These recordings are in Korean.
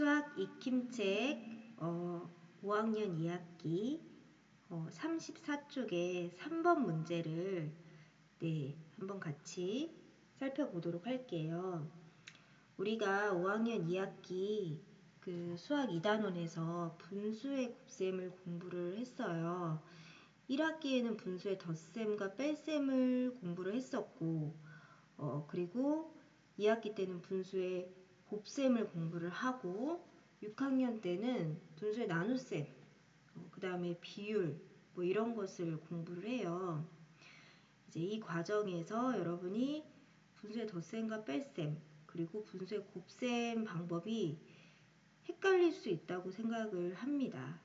수학 익힘책 5학년 2학기 34쪽의 3번 문제를 한번 같이 살펴보도록 할게요. 우리가 5학년 2학기 그 수학 2단원에서 분수의 곱셈을 공부를 했어요. 1학기에는 분수의 덧셈과 뺄셈을 공부를 했었고 그리고 2학기 때는 분수의 곱셈을 공부를 하고 6학년 때는 분수의 나눗셈, 그 다음에 비율 뭐 이런 것을 공부를 해요. 이제 이 과정에서 여러분이 분수의 덧셈과 뺄셈 그리고 분수의 곱셈 방법이 헷갈릴 수 있다고 생각을 합니다.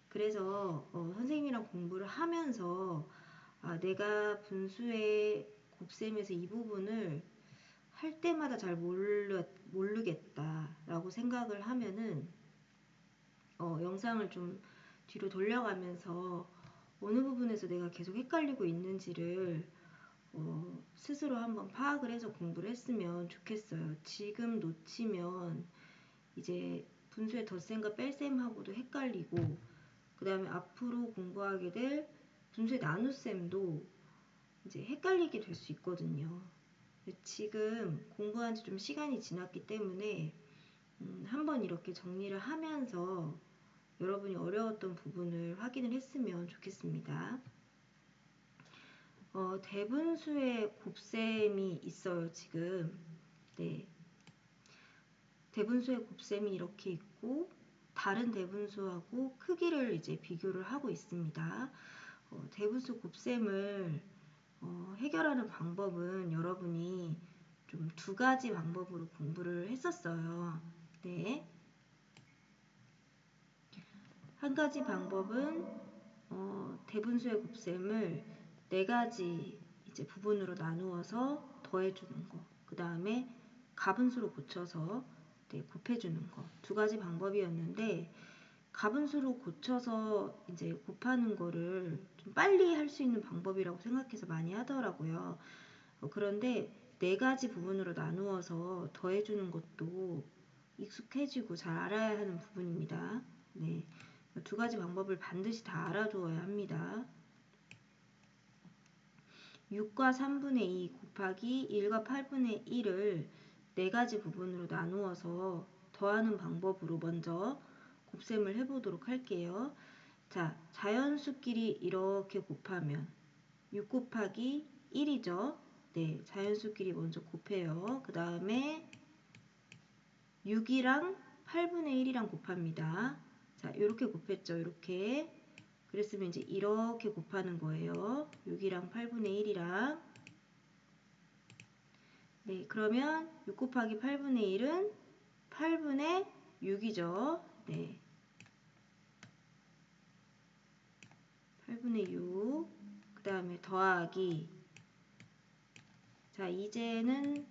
그래서 선생님이랑 공부를 하면서 내가 분수의 곱셈에서 이 부분을 할 때마다 잘 모르겠다 라고 생각을 하면은 영상을 좀 뒤로 돌려가면서 어느 부분에서 내가 계속 헷갈리고 있는지를 스스로 한번 파악을 해서 공부를 했으면 좋겠어요. 지금 놓치면 이제 분수의 덧셈과 뺄셈하고도 헷갈리고 그 다음에 앞으로 공부하게 될 분수의 나눗셈도 이제 헷갈리게 될 수 있거든요. 지금 공부한 지 좀 시간이 지났기 때문에 한번 이렇게 정리를 하면서 여러분이 어려웠던 부분을 확인을 했으면 좋겠습니다. 대분수의 곱셈이 있어요, 지금. 대분수의 곱셈이 이렇게 있고 다른 대분수하고 크기를 이제 비교를 하고 있습니다. 대분수 곱셈을 해결하는 방법은 여러분이 좀 두 가지 방법으로 공부를 했었어요. 한 가지 방법은 대분수의 곱셈을 네 가지 이제 부분으로 나누어서 더해주는 거. 그 다음에 가분수로 고쳐서 곱해주는 거. 두 가지 방법이었는데 가분수로 고쳐서 이제 곱하는 거를 좀 빨리 할 수 있는 방법이라고 생각해서 많이 하더라고요. 그런데 네 가지 부분으로 나누어서 더해주는 것도 익숙해지고 잘 알아야 하는 부분입니다. 두 가지 방법을 반드시 다 알아두어야 합니다. 6과 3분의 2 곱하기 1과 8분의 1을 네 가지 부분으로 나누어서 더하는 방법으로 먼저 곱셈을 해보도록 할게요. 자, 자연수끼리 이렇게 곱하면 6 곱하기 1이죠. 자연수끼리 먼저 곱해요. 그 다음에 6이랑 8분의 1이랑 곱합니다. 자, 이렇게 곱했죠. 이렇게. 그랬으면 이제 이렇게 곱하는 거예요. 6이랑 8분의 1이랑. 그러면 6 곱하기 8분의 1은 8분의 6이죠. 8분의 6. 그 다음에 더하기. 자, 이제는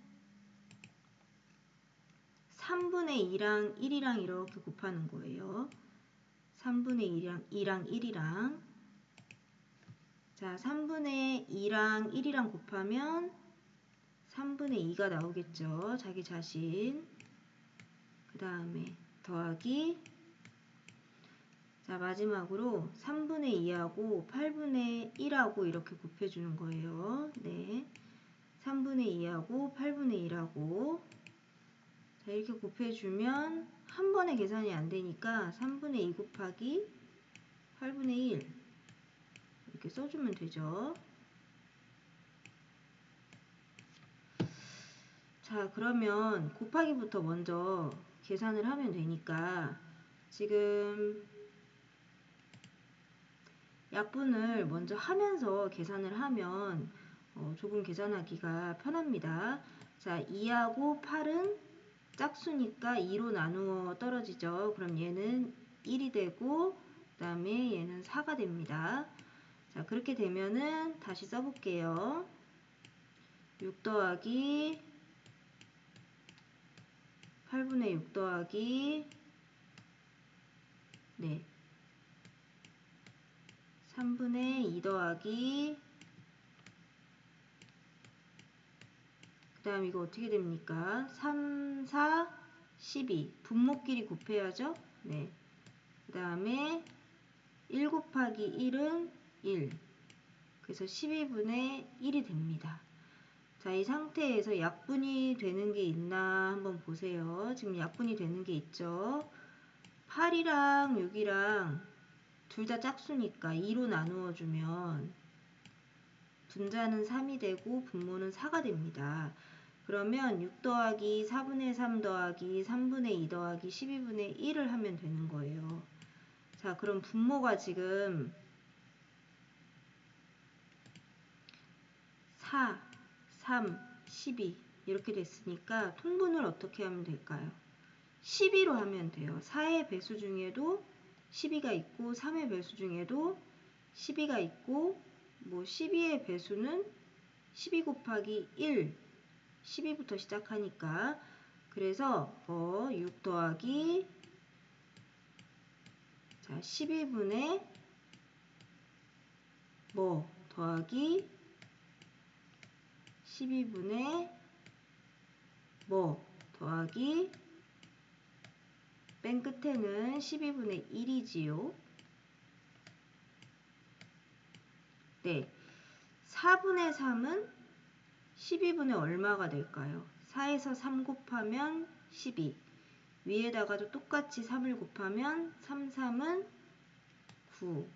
3분의 2랑 1이랑 이렇게 곱하는 거예요. 3분의 2랑 1이랑. 자, 3분의 2랑 1이랑 곱하면 3분의 2가 나오겠죠. 자기 자신. 그 다음에 더하기. 자, 마지막으로 3분의 2하고 8분의 1하고 이렇게 곱해주는 거예요. 3분의 2하고 8분의 1하고. 자, 이렇게 곱해주면 한 번에 계산이 안 되니까 3분의 2 곱하기 8분의 1 이렇게 써주면 되죠. 자, 그러면 곱하기부터 먼저 계산을 하면 되니까 지금 약분을 먼저 하면서 계산을 하면 조금 계산하기가 편합니다. 자, 2하고 8은 짝수니까 2로 나누어 떨어지죠. 그럼 얘는 1이 되고 그 다음에 얘는 4가 됩니다. 자, 그렇게 되면은 다시 써볼게요. 6 더하기 8분의 6 더하기 3분의 2 더하기 그 다음 이거 어떻게 됩니까? 3, 4, 12. 분모끼리 곱해야죠. 네. 그 다음에 1 곱하기 1은 1. 그래서 12분의 1이 됩니다. 자, 이 상태에서 약분이 되는 게 있나 한번 보세요. 지금 약분이 되는 게 있죠. 8이랑 6이랑 둘 다 짝수니까 2로 나누어 주면 분자는 3이 되고 분모는 4가 됩니다. 그러면 6 더하기 4분의 3 더하기 3분의 2 더하기 12분의 1을 하면 되는 거예요. 자, 그럼 분모가 지금 4, 3, 12 이렇게 됐으니까 통분을 어떻게 하면 될까요? 12로 하면 돼요. 4의 배수 중에도 12가 있고 3의 배수 중에도 12가 있고 뭐 12의 배수는 12 곱하기 1 12부터 시작하니까 그래서 6 더하기 자 12분의 더하기 12분의 더하기 맨 끝에는 12분의 1이지요. 네. 4분의 3은 12분의 얼마가 될까요? 4에서 3 곱하면 12. 위에다가도 똑같이 3을 곱하면 3, 3은 9.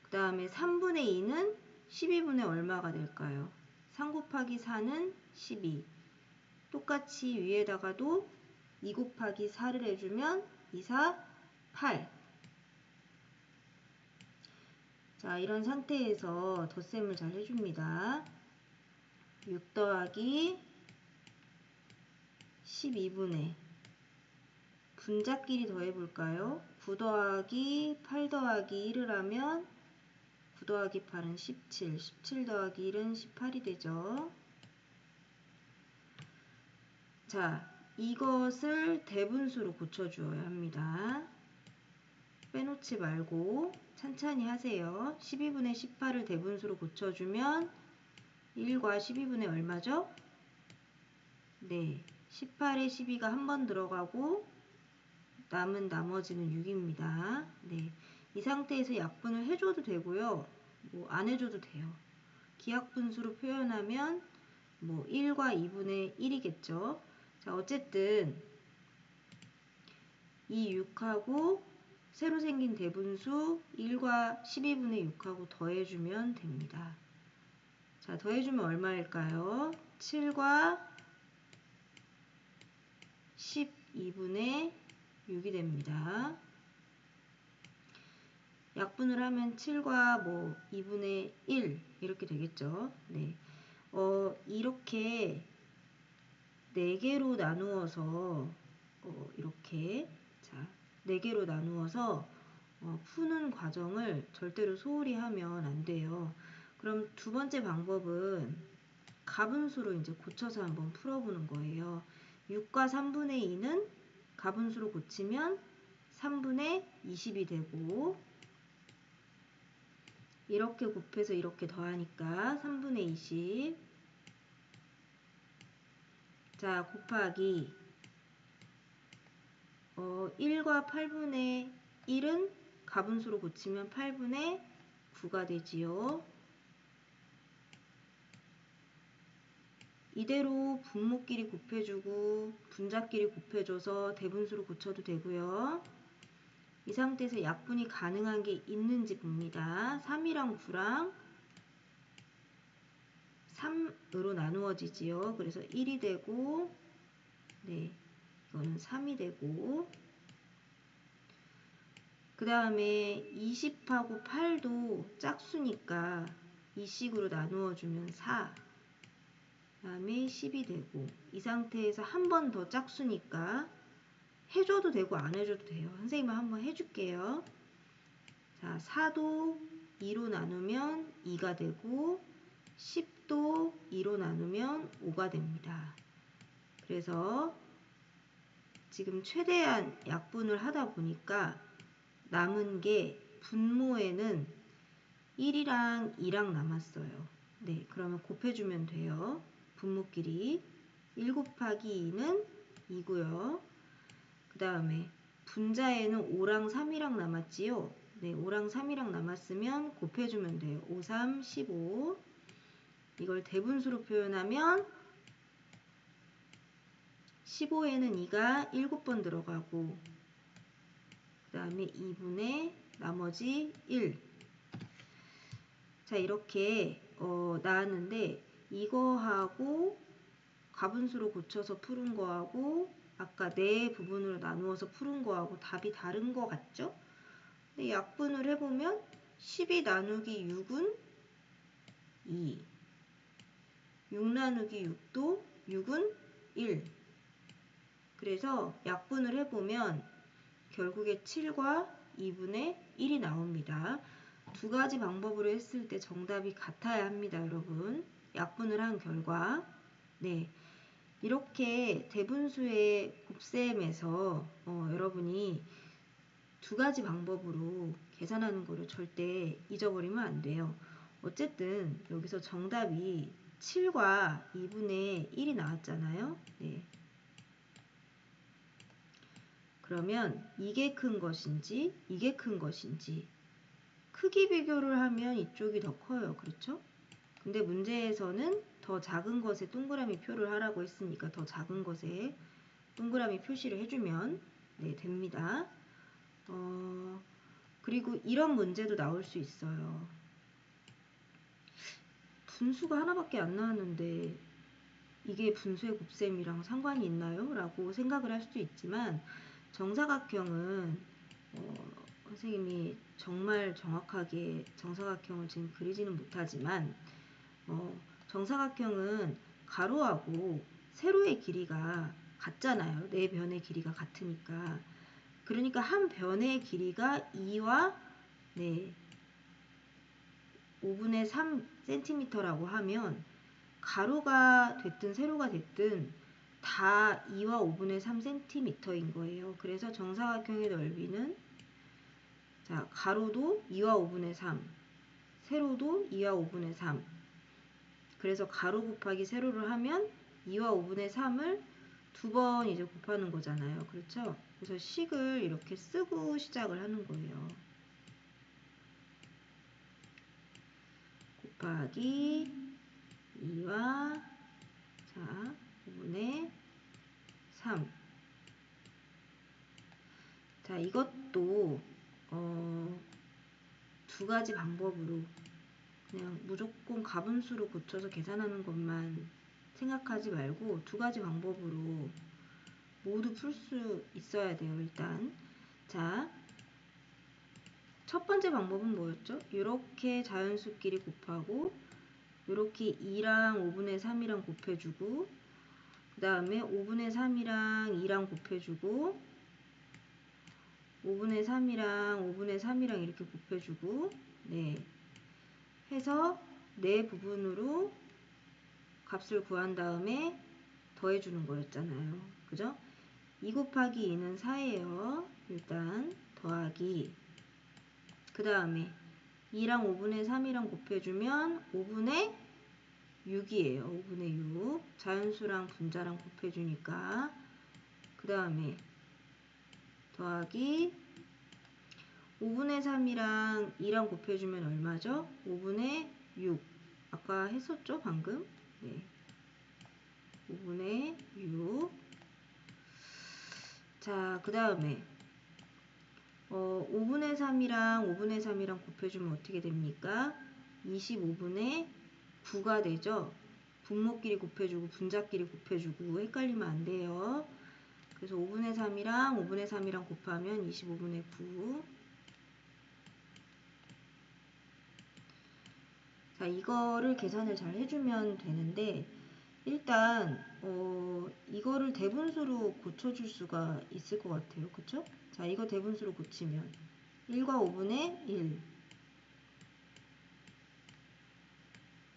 그 다음에 3분의 2는 12분의 얼마가 될까요? 3 곱하기 4는 12. 똑같이 위에다가도 2 곱하기 4를 해주면 2, 4, 8. 자, 이런 상태에서 덧셈을 잘 해줍니다. 6 더하기 12분의 분자끼리 더해볼까요? 9 더하기 8 더하기 1을 하면 9 더하기 8은 17, 17 더하기 1은 18이 되죠. 자, 이것을 대분수로 고쳐주어야 합니다. 빼놓지 말고 찬찬히 하세요. 12분의 18을 대분수로 고쳐주면 1과 12분의 얼마죠? 네, 18에 12가 한 번 들어가고 남은 나머지는 6입니다. 네, 이 상태에서 약분을 해줘도 되고요. 뭐 안 해줘도 돼요. 기하분수로 표현하면 뭐 1과 2분의 1이겠죠. 자, 어쨌든 이 6하고 새로 생긴 대분수 1과 12분의 6하고 더해주면 됩니다. 자, 더해주면 얼마일까요? 7과 12분의 6이 됩니다. 약분을 하면 7과 뭐 2분의 1 이렇게 되겠죠. 네. 이렇게 4개로 나누어서 이렇게 자, 4개로 나누어서 푸는 과정을 절대로 소홀히 하면 안 돼요. 그럼 두 번째 방법은 가분수로 이제 고쳐서 한번 풀어보는 거예요. 6과 3분의 2는 가분수로 고치면 3분의 20이 되고 이렇게 곱해서 이렇게 더하니까 3분의 20 자 곱하기 1과 8분의 1은 가분수로 고치면 8분의 9가 되지요. 이대로 분모끼리 곱해주고 분자끼리 곱해줘서 대분수로 고쳐도 되고요. 이 상태에서 약분이 가능한 게 있는지 봅니다. 3이랑 9랑 3으로 나누어지지요. 그래서 1이 되고 네, 이거는 3이 되고 그 다음에 20하고 8도 짝수니까 이 식으로 나누어주면 4 그 다음에 10이 되고 이 상태에서 한 번 더 짝수니까 해줘도 되고 안 해줘도 돼요. 선생님이 한번 해줄게요. 자, 4도 2로 나누면 2가 되고 10도 2로 나누면 5가 됩니다. 그래서 지금 최대한 약분을 하다 보니까 남은 게 분모에는 1이랑 2랑 남았어요. 네, 그러면 곱해주면 돼요. 분모끼리 1 곱하기 2는 2고요. 그 다음에 분자에는 5랑 3이랑 남았지요. 네, 5랑 3이랑 남았으면 곱해주면 돼요. 5, 3, 15. 이걸 대분수로 표현하면 15에는 2가 7번 들어가고 그 다음에 2분의 나머지 1. 자, 이렇게 나왔는데 이거하고 가분수로 고쳐서 푸른 거하고 아까 네 부분으로 나누어서 푸른 거하고 답이 다른 거 같죠? 근데 약분을 해보면 12 나누기 6은 2, 6 나누기 6도 6은 1. 그래서 약분을 해보면 결국에 7과 2분의 1이 나옵니다. 두 가지 방법으로 했을 때 정답이 같아야 합니다, 여러분. 약분을 한 결과. 네. 이렇게 대분수의 곱셈에서 여러분이 두 가지 방법으로 계산하는 거를 절대 잊어버리면 안 돼요. 어쨌든 여기서 정답이 7과 2분의 1이 나왔잖아요. 네. 그러면 이게 큰 것인지 이게 큰 것인지 크기 비교를 하면 이쪽이 더 커요. 그렇죠? 근데 문제에서는 더 작은 것에 동그라미 표를 하라고 했으니까 더 작은 것에 동그라미 표시를 해주면 네, 됩니다. 그리고 이런 문제도 나올 수 있어요. 분수가 하나밖에 안 나왔는데 이게 분수의 곱셈이랑 상관이 있나요? 라고 생각을 할 수도 있지만 정사각형은 선생님이 정말 정확하게 정사각형을 지금 그리지는 못하지만 정사각형은 가로하고 세로의 길이가 같잖아요. 네 변의 길이가 같으니까. 그러니까 한 변의 길이가 2와 네, 5분의 3cm라고 하면 가로가 됐든 세로가 됐든 다 2와 5분의 3cm인 거예요. 그래서 정사각형의 넓이는 자, 가로도 2와 5분의 3, 세로도 2와 5분의 3. 그래서 가로 곱하기 세로를 하면 2와 5분의 3을 두 번 이제 곱하는 거잖아요. 그렇죠? 그래서 식을 이렇게 쓰고 시작을 하는 거예요. 곱하기 2와 자, 5분의 3. 자, 이것도 두 가지 방법으로 그냥 무조건 가분수로 고쳐서 계산하는 것만 생각하지 말고 두 가지 방법으로 모두 풀 수 있어야 돼요. 일단 자, 첫 번째 방법은 뭐였죠? 이렇게 자연수끼리 곱하고 이렇게 2랑 5분의 3이랑 곱해주고 그 다음에 5분의 3이랑 2랑 곱해주고 5분의 3이랑 5분의 3이랑 이렇게 곱해주고 네 해서 네 부분으로 값을 구한 다음에 더해주는 거였잖아요. 그죠? 2 곱하기 2는 4예요. 일단 더하기 그 다음에 2랑 5분의 3이랑 곱해주면 5분의 6이에요. 5분의 6 자연수랑 분자랑 곱해주니까 그 다음에 더하기 5분의 3이랑 2랑 곱해주면 얼마죠? 5분의 6 아까 했었죠? 방금 네. 5분의 6 자, 그 다음에 5분의 3이랑 5분의 3이랑 곱해주면 어떻게 됩니까? 25분의 9가 되죠? 분모끼리 곱해주고 분자끼리 곱해주고 헷갈리면 안 돼요. 그래서 5분의 3이랑 5분의 3이랑 곱하면 25분의 9. 자, 이거를 계산을 잘 해주면 되는데 일단 이거를 대분수로 고쳐줄 수가 있을 것 같아요. 그쵸? 자, 이거 대분수로 고치면 1과 5분의 1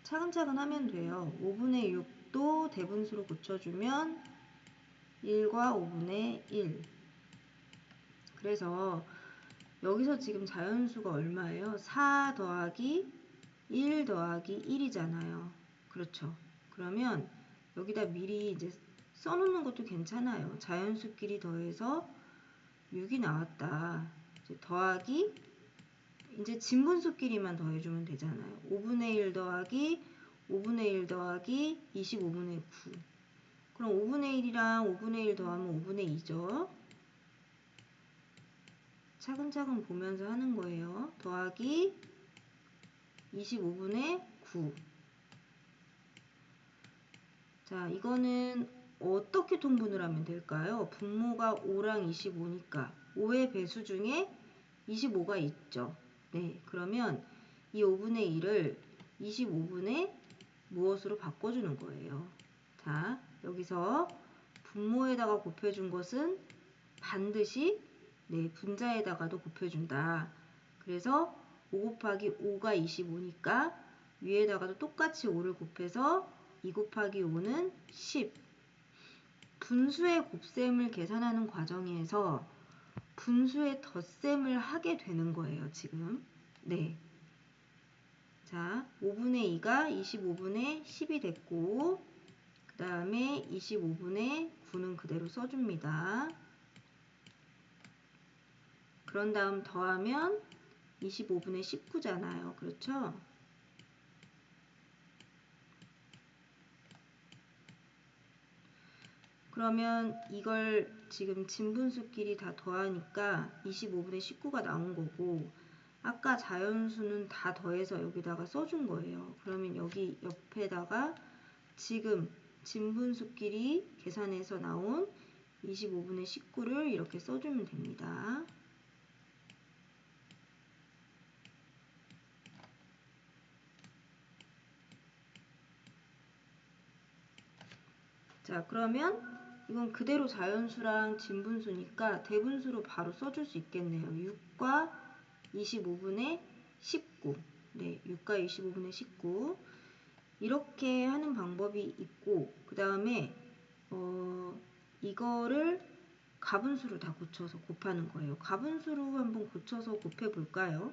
차근차근 하면 돼요. 5분의 6도 대분수로 고쳐주면 1과 5분의 1 그래서 여기서 지금 자연수가 얼마예요? 4 더하기 1 더하기 1이잖아요. 그렇죠. 그러면 여기다 미리 이제 써놓는 것도 괜찮아요. 자연수끼리 더해서 6이 나왔다. 이제 더하기 이제 진분수끼리만 더해주면 되잖아요. 5분의 1 더하기 5분의 1 더하기 25분의 9. 그럼 5분의 1이랑 5분의 1 더하면 5분의 2죠. 차근차근 보면서 하는 거예요. 더하기 25분의 9. 자, 이거는 어떻게 통분을 하면 될까요? 분모가 5랑 25니까 5의 배수 중에 25가 있죠. 네, 그러면 이 5분의 1을 25분의 무엇으로 바꿔주는 거예요. 자, 여기서 분모에다가 곱해준 것은 반드시 분자에다가도 곱해준다. 그래서 5 곱하기 5가 25니까 위에다가도 똑같이 5를 곱해서 2 곱하기 5는 10. 분수의 곱셈을 계산하는 과정에서 분수의 덧셈을 하게 되는 거예요, 지금. 네. 자, 5분의 2가 25분의 10이 됐고, 그 다음에 25분의 9는 그대로 써줍니다. 그런 다음 더하면 25분의 19잖아요. 그렇죠? 그러면 이걸 지금 진분수끼리 다 더하니까 25분의 19가 나온 거고, 아까 자연수는 다 더해서 여기다가 써준 거예요. 그러면 여기 옆에다가 지금 진분수끼리 계산해서 나온 25분의 19를 이렇게 써주면 됩니다. 자, 그러면 이건 그대로 자연수랑 진분수니까 대분수로 바로 써줄 수 있겠네요. 6과 25분의 19. 네, 6과 25분의 19. 이렇게 하는 방법이 있고, 그 다음에 이거를 가분수로 다 고쳐서 곱하는 거예요. 가분수로 한번 고쳐서 곱해 볼까요?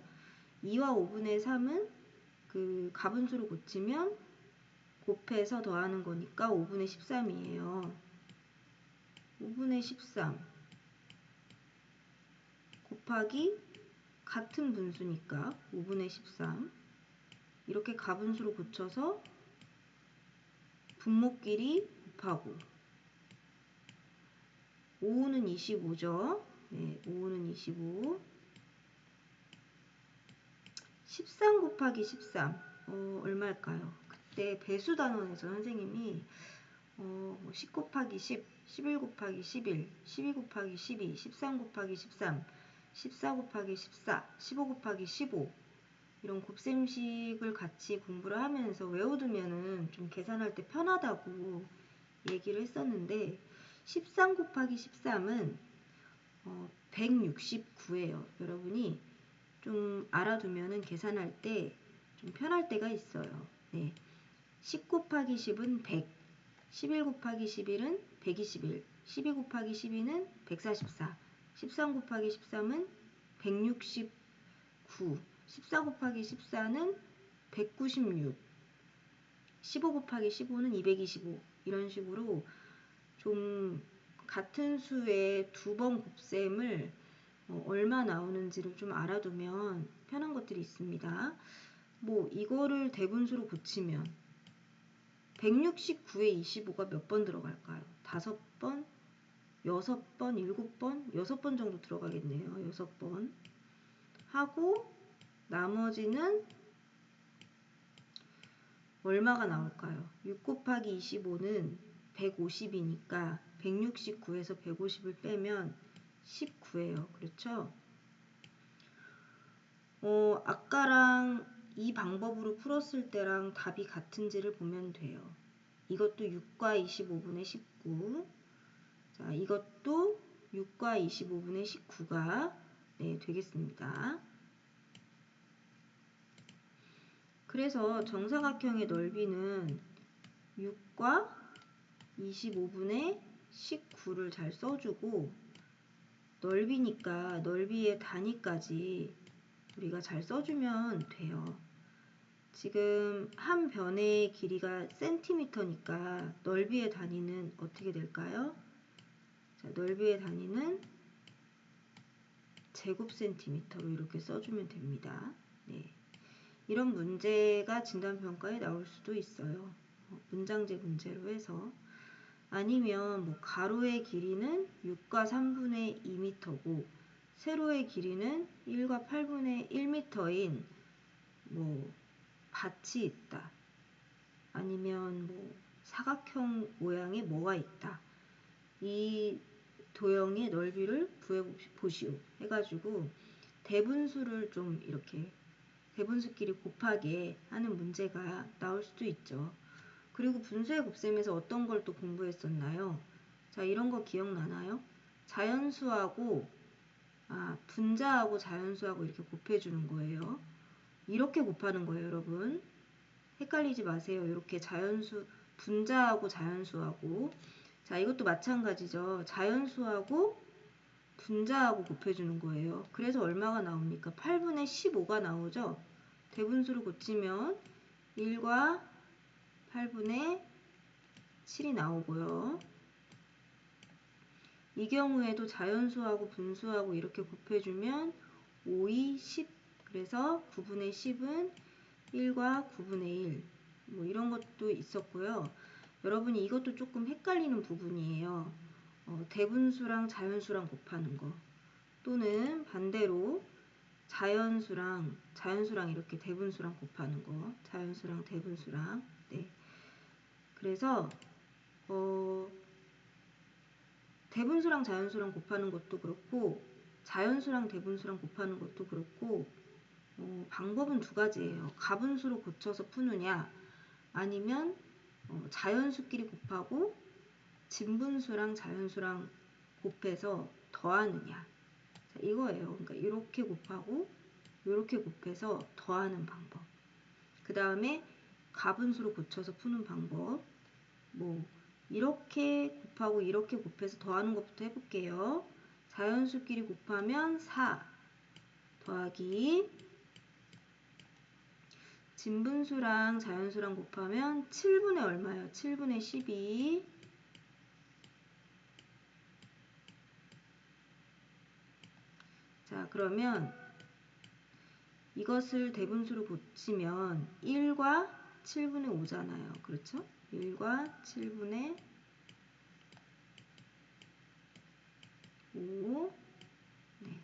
2와 5분의 3은 그 가분수로 고치면 곱해서 더하는 거니까 5분의 13이에요. 5분의 13 곱하기 같은 분수니까 5분의 13 이렇게 가분수로 고쳐서 분모끼리 곱하고 5는 25죠. 네, 5는 25 13 곱하기 13 얼마일까요? 그때 배수 단원에서 선생님이 10 곱하기 10, 11 곱하기 11, 12 곱하기 12, 13 곱하기 13, 14 곱하기 14, 15 곱하기 15 이런 곱셈식을 같이 공부를 하면서 외워두면은 좀 계산할 때 편하다고 얘기를 했었는데 13 곱하기 13은 169예요. 여러분이 좀 알아두면은 계산할 때 좀 편할 때가 있어요. 네. 10 곱하기 10은 100, 11 곱하기 11은 121, 12 곱하기 12는 144, 13 곱하기 13은 169, 14 곱하기 14는 196, 15 곱하기 15는 225 이런 식으로 좀 같은 수의 두 번 곱셈을 얼마 나오는지를 좀 알아두면 편한 것들이 있습니다. 뭐 이거를 대분수로 고치면 169에 25가 몇 번 들어갈까요? 5번, 6번, 7번, 6번 정도 들어가겠네요. 6번 하고 나머지는 얼마가 나올까요? 6 곱하기 25는 150이니까 169에서 150을 빼면 19예요. 그렇죠? 아까랑 이 방법으로 풀었을 때랑 답이 같은지를 보면 돼요. 이것도 6과 25분의 19. 자, 이것도 6과 25분의 19가 되겠습니다. 그래서 정사각형의 넓이는 6과 25분의 19를 잘 써주고 넓이니까 넓이의 단위까지 우리가 잘 써주면 돼요. 지금 한 변의 길이가 센티미터니까 넓이의 단위는 어떻게 될까요? 자, 넓이의 단위는 제곱 센티미터로 이렇게 써주면 됩니다. 네. 이런 문제가 진단평가에 나올 수도 있어요. 문장제 문제로 해서. 아니면 뭐 가로의 길이는 6과 3분의 2m고 세로의 길이는 1과 8분의 1m인 뭐 밭이 있다. 아니면 뭐 사각형 모양의 뭐가 있다. 이 도형의 넓이를 구해보시오 해가지고 대분수를 좀 이렇게 대분수끼리 곱하게 하는 문제가 나올 수도 있죠. 그리고 분수의 곱셈에서 어떤 걸 또 공부했었나요? 자, 이런 거 기억나나요? 자연수하고 분자하고 자연수하고 이렇게 곱해주는 거예요. 이렇게 곱하는 거예요, 여러분. 헷갈리지 마세요. 이렇게 자연수, 분자하고 자연수하고. 자, 이것도 마찬가지죠. 자연수하고 분자하고 곱해주는 거예요. 그래서 얼마가 나옵니까? 8분의 15가 나오죠. 대분수를 고치면 1과 8분의 7이 나오고요. 이 경우에도 자연수하고 분수하고 이렇게 곱해주면 5, 2, 10. 그래서 9분의 10은 1과 9분의 1. 뭐 이런 것도 있었고요. 여러분이 이것도 조금 헷갈리는 부분이에요. 대분수랑 자연수랑 곱하는 거. 또는 반대로 자연수랑 이렇게 대분수랑 곱하는 거. 자연수랑 대분수랑. 네. 그래서 대분수랑 자연수랑 곱하는 것도 그렇고 자연수랑 대분수랑 곱하는 것도 그렇고 방법은 두 가지예요. 가분수로 고쳐서 푸느냐 아니면 자연수끼리 곱하고 진분수랑 자연수랑 곱해서 더하느냐. 자, 이거예요. 그러니까 이렇게 곱하고 이렇게 곱해서 더하는 방법. 그 다음에 가분수로 고쳐서 푸는 방법. 뭐 이렇게 곱하고 이렇게 곱해서 더하는 것부터 해볼게요. 자연수끼리 곱하면 4 더하기 진분수랑 자연수랑 곱하면 7분의 얼마예요? 7분의 12. 자, 그러면 이것을 대분수로 고치면 1과 7분의 5잖아요. 그렇죠? 1과 7분의 5. 네.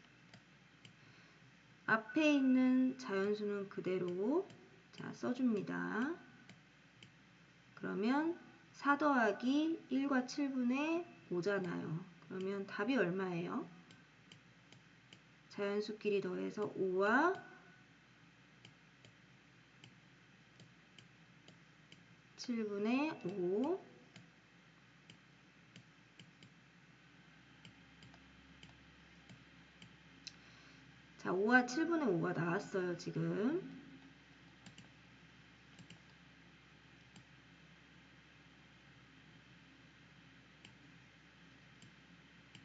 앞에 있는 자연수는 그대로 자, 써줍니다. 그러면 4 더하기 1과 7분의 5잖아요. 그러면 답이 얼마예요? 자연수끼리 더해서 5와 7분의 5. 자, 5와 7분의 5가 나왔어요, 지금.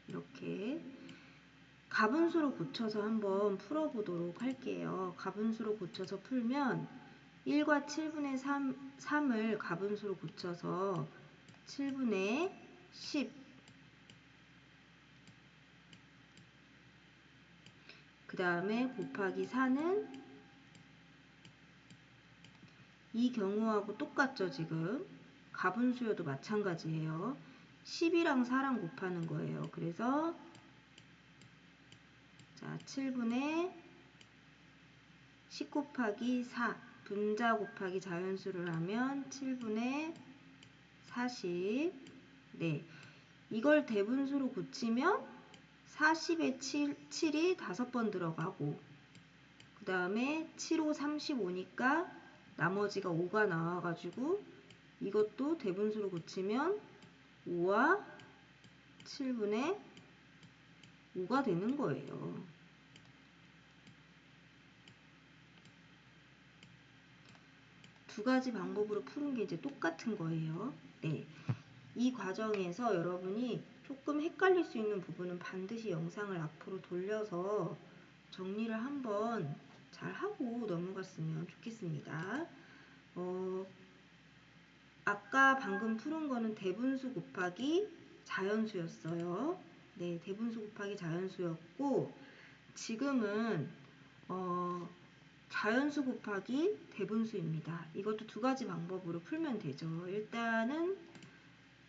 이렇게 가분수로 고쳐서 한번 풀어보도록 할게요. 가분수로 고쳐서 풀면 1과 7분의 3을 가분수로 고쳐서 7분의 10. 그 다음에 곱하기 4는 이 경우하고 똑같죠, 지금. 가분수여도 마찬가지예요. 10이랑 4랑 곱하는 거예요. 그래서 자, 7분의 10 곱하기 4 분자 곱하기 자연수를 하면 7분의 40. 네, 이걸 대분수로 고치면 40에 7이 5번 들어가고 그 다음에 7, 5, 35니까 나머지가 5가 나와가지고 이것도 대분수로 고치면 5와 7분의 5가 되는 거예요. 두 가지 방법으로 푸는 게 이제 똑같은 거예요. 네. 이 과정에서 여러분이 조금 헷갈릴 수 있는 부분은 반드시 영상을 앞으로 돌려서 정리를 한번 잘 하고 넘어갔으면 좋겠습니다. 아까 방금 푸른 거는 대분수 곱하기 자연수였어요. 네, 대분수 곱하기 자연수였고, 지금은 자연수 곱하기 대분수입니다. 이것도 두 가지 방법으로 풀면 되죠. 일단은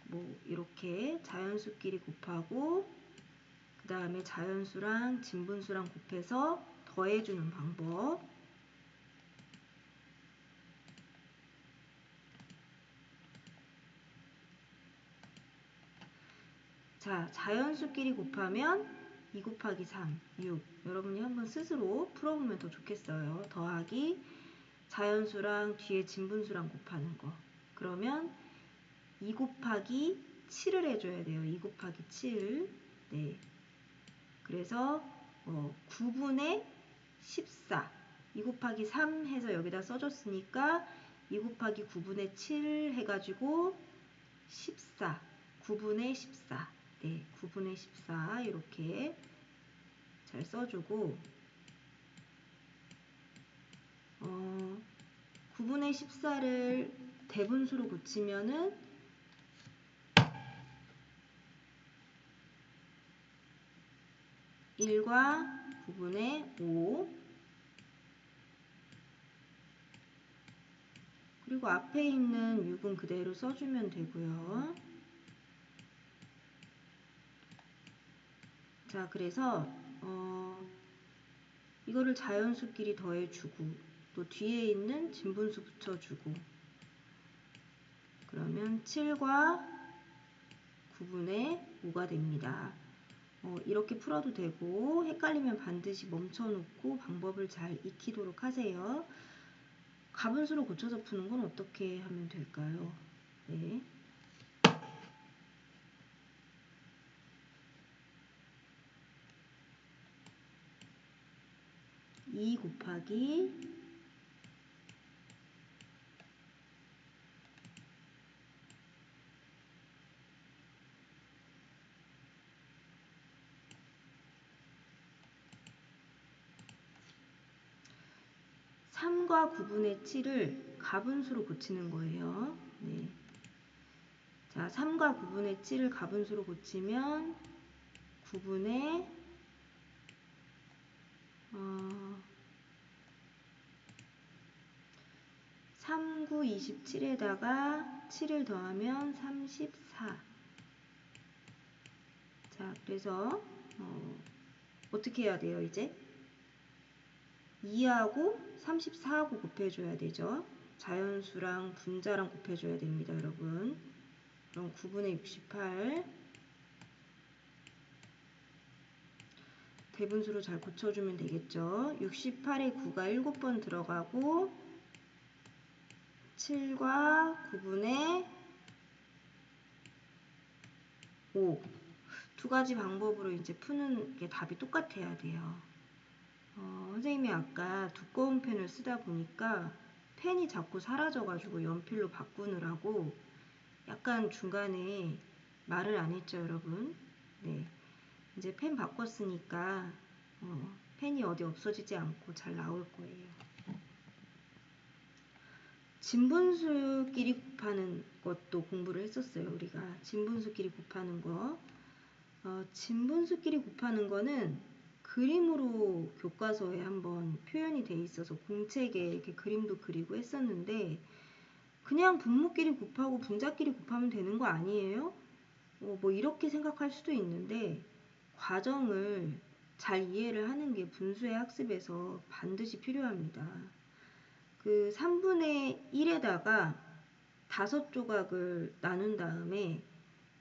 뭐 이렇게 자연수끼리 곱하고 그 다음에 자연수랑 진분수랑 곱해서 더해주는 방법. 자, 자연수끼리 곱하면 2 곱하기 3, 6. 여러분이 한번 스스로 풀어보면 더 좋겠어요. 더하기 자연수랑 뒤에 진분수랑 곱하는 거. 그러면 2 곱하기 7을 해줘야 돼요. 2 곱하기 7. 네. 그래서 9분의 14. 2 곱하기 3 해서 여기다 써줬으니까 2 곱하기 9분의 7 해가지고 14. 9분의 14. 네, 9분의 14 이렇게 잘 써주고 9분의 14를 대분수로 고치면은 1과 9분의 5 그리고 앞에 있는 6은 그대로 써주면 되고요. 자, 그래서 이거를 자연수끼리 더해주고 또 뒤에 있는 진분수 붙여주고 그러면 7과 9분의 5가 됩니다. 이렇게 풀어도 되고 헷갈리면 반드시 멈춰놓고 방법을 잘 익히도록 하세요. 가분수로 고쳐서 푸는 건 어떻게 하면 될까요? 네. 2 곱하기 3과 9분의 7을 가분수로 고치는 거예요. 네. 자, 3과 9분의 7을 가분수로 고치면 9분의 3, 9, 27에다가 7을 더하면 34. 자, 그래서 어떻게 해야 돼요, 이제? 2하고 34하고 곱해줘야 되죠. 자연수랑 분자랑 곱해줘야 됩니다, 여러분. 그럼 9분의 68 대분수로 잘 고쳐주면 되겠죠. 68에 9가 7번 들어가고 7과 9분의 5 두 가지 방법으로 이제 푸는 게 답이 똑같아야 돼요. 선생님이 아까 두꺼운 펜을 쓰다 보니까 펜이 자꾸 사라져가지고 연필로 바꾸느라고 약간 중간에 말을 안 했죠, 여러분. 네, 이제 펜 바꿨으니까 펜이 어디 없어지지 않고 잘 나올 거예요. 진분수끼리 곱하는 것도 공부를 했었어요, 우리가. 진분수끼리 곱하는 거. 진분수끼리 곱하는 거는 그림으로 교과서에 한번 표현이 돼 있어서 공책에 이렇게 그림도 그리고 했었는데 그냥 분모끼리 곱하고 분자끼리 곱하면 되는 거 아니에요? 뭐 이렇게 생각할 수도 있는데 과정을 잘 이해를 하는 게 분수의 학습에서 반드시 필요합니다. 그 3분의 1에다가 5조각을 나눈 다음에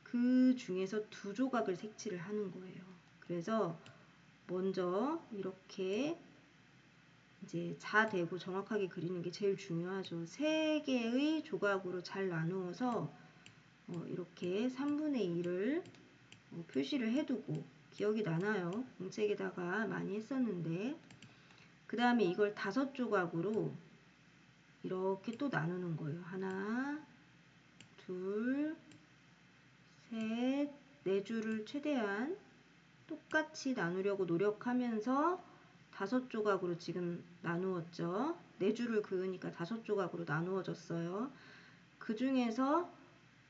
그 중에서 2조각을 색칠을 하는 거예요. 그래서 먼저 이렇게 이제 자대고 정확하게 그리는 게 제일 중요하죠. 3개의 조각으로 잘 나누어서 이렇게 3분의 1을 표시를 해두고 기억이 나나요? 공책에다가 많이 했었는데 그 다음에 이걸 5조각으로 이렇게 또 나누는 거예요. 하나, 둘, 셋, 4줄을 최대한 똑같이 나누려고 노력하면서 5조각으로 지금 나누었죠. 4줄을 그으니까 5조각으로 나누어졌어요. 그 중에서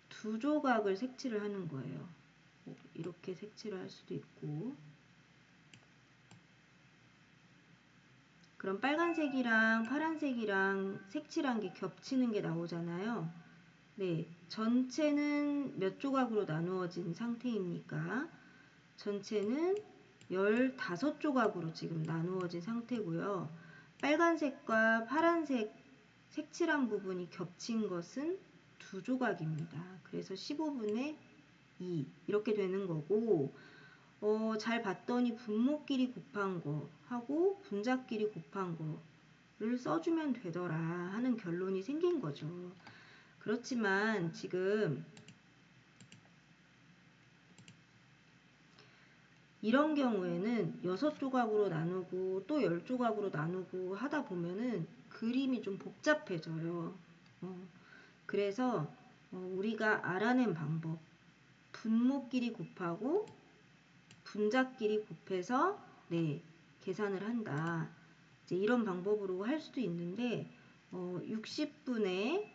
2조각을 색칠을 하는 거예요. 이렇게 색칠을 할 수도 있고. 그럼 빨간색이랑 파란색이랑 색칠한 게 겹치는 게 나오잖아요. 네, 전체는 몇 조각으로 나누어진 상태입니까? 전체는 15조각으로 지금 나누어진 상태고요. 빨간색과 파란색 색칠한 부분이 겹친 것은 2조각입니다. 그래서 15분의 2 이렇게 되는 거고, 잘 봤더니 분모끼리 곱한 거 하고 분자끼리 곱한 거를 써주면 되더라 하는 결론이 생긴 거죠. 그렇지만 지금 이런 경우에는 6조각으로 나누고 또 10조각으로 나누고 하다 보면은 그림이 좀 복잡해져요. 그래서 우리가 알아낸 방법, 분모끼리 곱하고 분자끼리 곱해서 계산을 한다. 이제 이런 방법으로 할 수도 있는데 60분의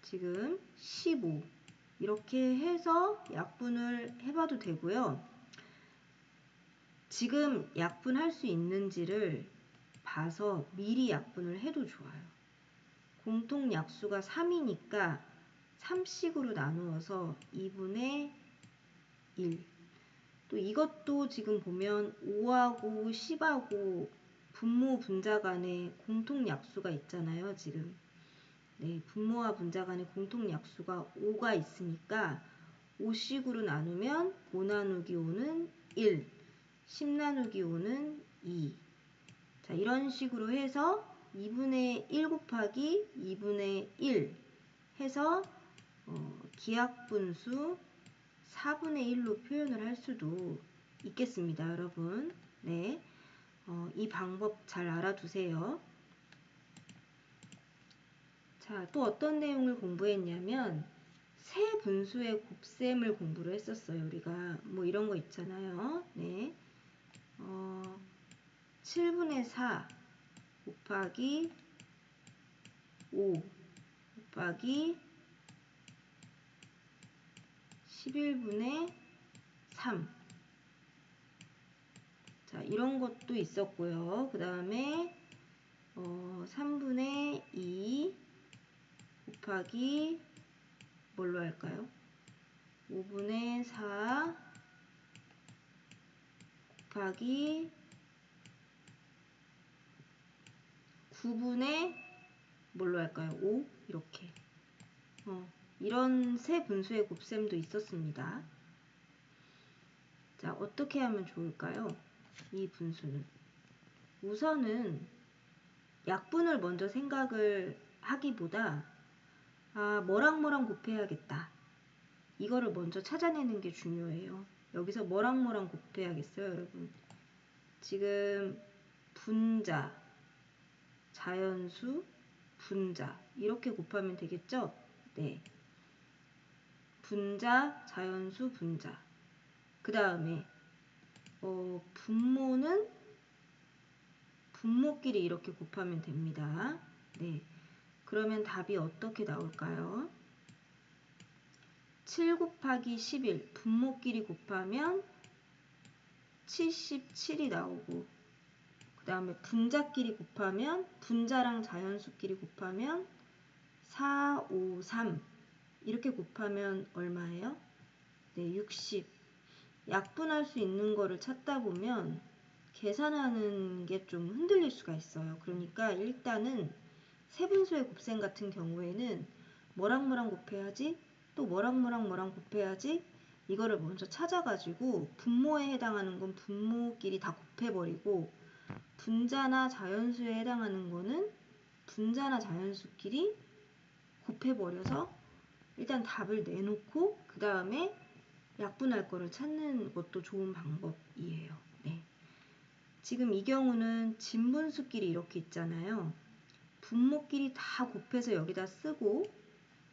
지금 15 이렇게 해서 약분을 해봐도 되고요. 지금 약분할 수 있는지를 봐서 미리 약분을 해도 좋아요. 공통 약수가 3이니까 3씩으로 나누어서 2분의 1. 또 이것도 지금 보면 5하고 10하고 분모 분자 간에 공통 약수가 있잖아요. 지금 분모와 분자 간에 공통 약수가 5가 있으니까 5씩으로 나누면 5 나누기 5는 1, 10 나누기 5는 2. 자, 이런 식으로 해서 2분의 1 곱하기 2분의 1 해서 기하분수 4분의 1로 표현을 할 수도 있겠습니다, 여러분. 네, 이 방법 잘 알아두세요. 자, 또 어떤 내용을 공부했냐면 세 분수의 곱셈을 공부를 했었어요. 우리가 뭐 이런 거 있잖아요. 네, 7분의 4 곱하기 5 곱하기 11분의 3. 자, 이런 것도 있었고요. 그 다음에 3분의 2 곱하기 뭘로 할까요? 5분의 4 곱하기 9분의 뭘로 할까요? 5 이렇게 이런 세 분수의 곱셈도 있었습니다. 자, 어떻게 하면 좋을까요? 이 분수는 우선은 약분을 먼저 생각을 하기보다 뭐랑 곱해야겠다. 이거를 먼저 찾아내는 게 중요해요. 여기서 뭐랑 곱해야겠어요, 여러분? 지금 분자, 자연수, 분자 이렇게 곱하면 되겠죠? 네. 분자, 자연수, 분자. 그 다음에 분모는 분모끼리 이렇게 곱하면 됩니다. 네. 그러면 답이 어떻게 나올까요? 7 곱하기 11 분모끼리 곱하면 77이 나오고 그 다음에 분자끼리 곱하면 분자랑 자연수끼리 곱하면 4, 5, 3 이렇게 곱하면 얼마예요? 네, 60. 약분할 수 있는 거를 찾다 보면 계산하는 게 좀 흔들릴 수가 있어요. 그러니까 일단은 세분수의 곱셈 같은 경우에는 뭐랑 곱해야지 또 뭐랑 곱해야지 이거를 먼저 찾아가지고 분모에 해당하는 건 분모끼리 다 곱해버리고 분자나 자연수에 해당하는 거는 분자나 자연수끼리 곱해버려서 일단 답을 내놓고 그 다음에 약분할 거를 찾는 것도 좋은 방법이에요. 네. 지금 이 경우는 진분수끼리 이렇게 있잖아요. 분모끼리 다 곱해서 여기다 쓰고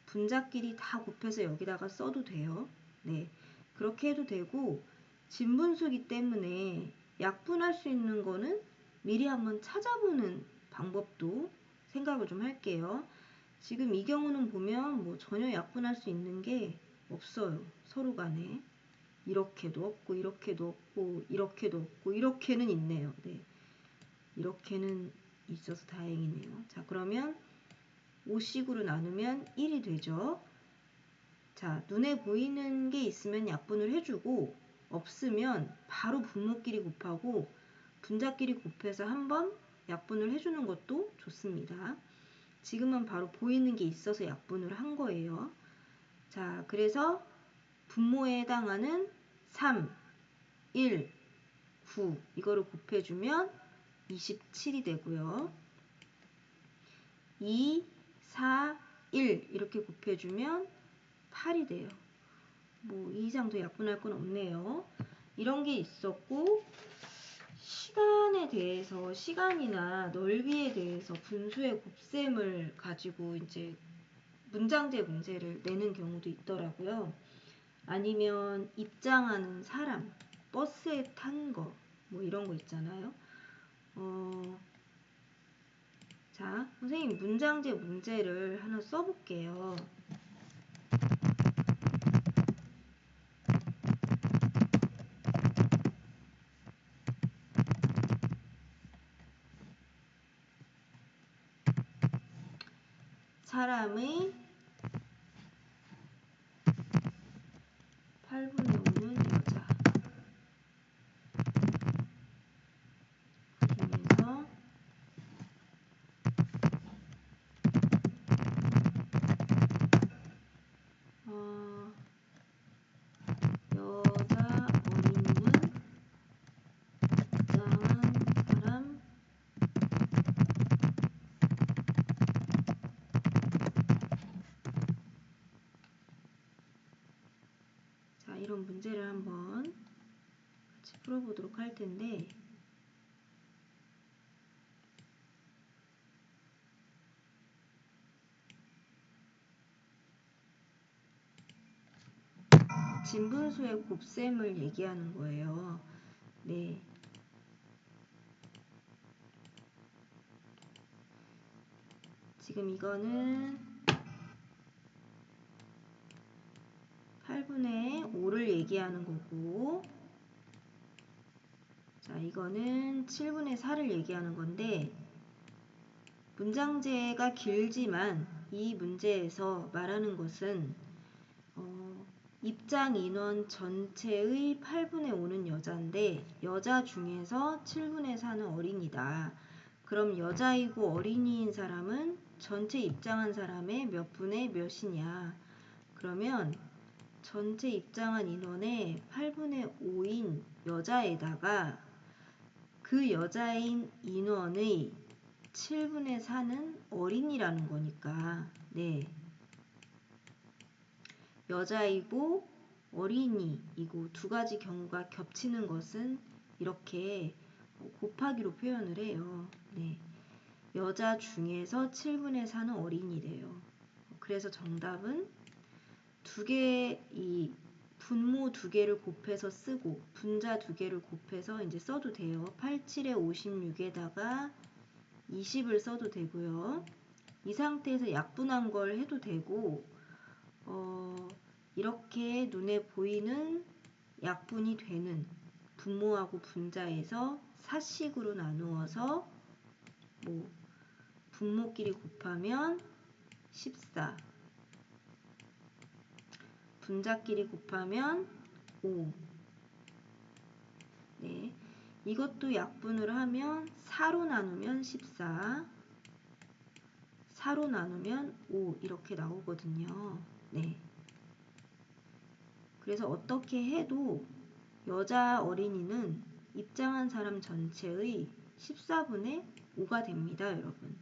분자끼리 다 곱해서 여기다가 써도 돼요. 네. 그렇게 해도 되고 진분수기 때문에 약분할 수 있는 거는 미리 한번 찾아보는 방법도 생각을 좀 할게요. 지금 이 경우는 보면 뭐 전혀 약분할 수 있는 게 없어요. 서로 간에. 이렇게도 없고 이렇게도 없고 이렇게도 없고 이렇게는 있네요. 네. 이렇게는 있어서 다행이네요. 자, 그러면 5씩으로 나누면 1이 되죠. 자, 눈에 보이는 게 있으면 약분을 해주고 없으면 바로 분모끼리 곱하고 분자끼리 곱해서 한번 약분을 해주는 것도 좋습니다. 지금은 바로 보이는 게 있어서 약분을 한 거예요. 자, 그래서 분모에 해당하는 3, 1, 9 이거를 곱해주면 27이 되고요. 2, 4, 1 이렇게 곱해주면 8이 돼요. 뭐 이 이상 더 약분할 건 없네요. 이런 게 있었고 시간에 대해서 시간이나 넓이에 대해서 분수의 곱셈을 가지고 이제 문장제 문제를 내는 경우도 있더라고요. 아니면 입장하는 사람, 버스에 탄 거, 뭐 이런 거 있잖아요. 자, 선생님 문장제 문제를 하나 써볼게요. 사람의 8분의 5는 여자. 그중에서 여자 어린이는 입장한 사람 자, 이런 문제를 한번 같이 풀어보도록 할 텐데 진분수의 곱셈을 얘기하는 거예요. 네. 지금 이거는 8분의 5를 얘기하는 거고 자, 이거는 7분의 4를 얘기하는 건데 문장제가 길지만 이 문제에서 말하는 것은 입장 인원 전체의 8분의 5는 여자인데 여자 중에서 7분의 4는 어린이다. 그럼 여자이고 어린이인 사람은 전체 입장한 사람의 몇 분의 몇이냐. 그러면 전체 입장한 인원의 8분의 5인 여자에다가 그 여자인 인원의 7분의 4는 어린이라는 거니까 네. 여자이고 어린이이고 두 가지 경우가 겹치는 것은 이렇게 곱하기로 표현을 해요. 네. 여자 중에서 7분의 4는 어린이래요. 그래서 정답은 두 개, 이 분모 두 개를 곱해서 쓰고 분자 두 개를 곱해서 이제 써도 돼요. 87에 56에다가 20을 써도 되고요. 이 상태에서 약분한 걸 해도 되고 이렇게 눈에 보이는 약분이 되는 분모하고 분자에서 사식으로 나누어서 뭐 분모끼리 곱하면 14 분자끼리 곱하면 5 네, 이것도 약분을 하면 4로 나누면 14 4로 나누면 5 이렇게 나오거든요. 네. 그래서 어떻게 해도 여자 어린이는 입장한 사람 전체의 14분의 5가 됩니다, 여러분.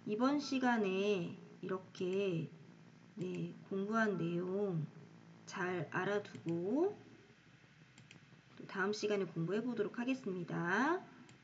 이번 시간에 이렇게 네, 공부한 내용 잘 알아두고 또 다음 시간에 공부해 보도록 하겠습니다.